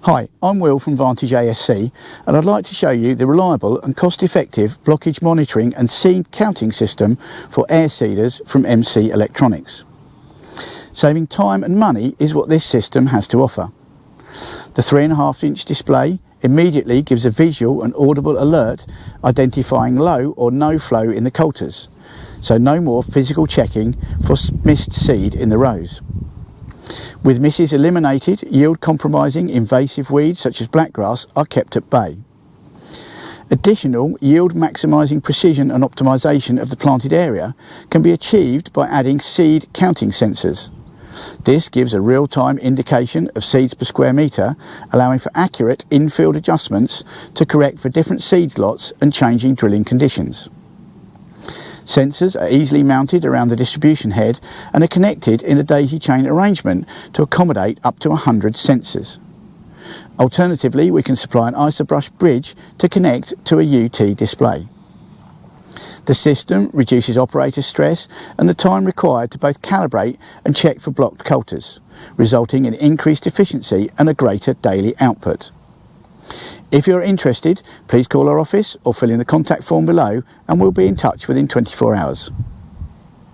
Hi, I'm Will from Vantage ASC and I'd like to show you the reliable and cost-effective blockage monitoring and seed counting system for air seeders from MC Electronics. Saving time and money is what this system has to offer. The 3.5-inch display immediately gives a visual and audible alert identifying low or no flow in the coulters, so no more physical checking for missed seed in the rows. With misses eliminated, yield-compromising invasive weeds such as blackgrass are kept at bay. Additional yield-maximising precision and optimisation of the planted area can be achieved by adding seed counting sensors. This gives a real-time indication of seeds per square metre, allowing for accurate in-field adjustments to correct for different seed lots and changing drilling conditions. Sensors are easily mounted around the distribution head and are connected in a daisy chain arrangement to accommodate up to 100 sensors. Alternatively, we can supply an isobrush bridge to connect to a UT display. The system reduces operator stress and the time required to both calibrate and check for blocked coulters, resulting in increased efficiency and a greater daily output. If you're interested, please call our office or fill in the contact form below and we'll be in touch within 24 hours.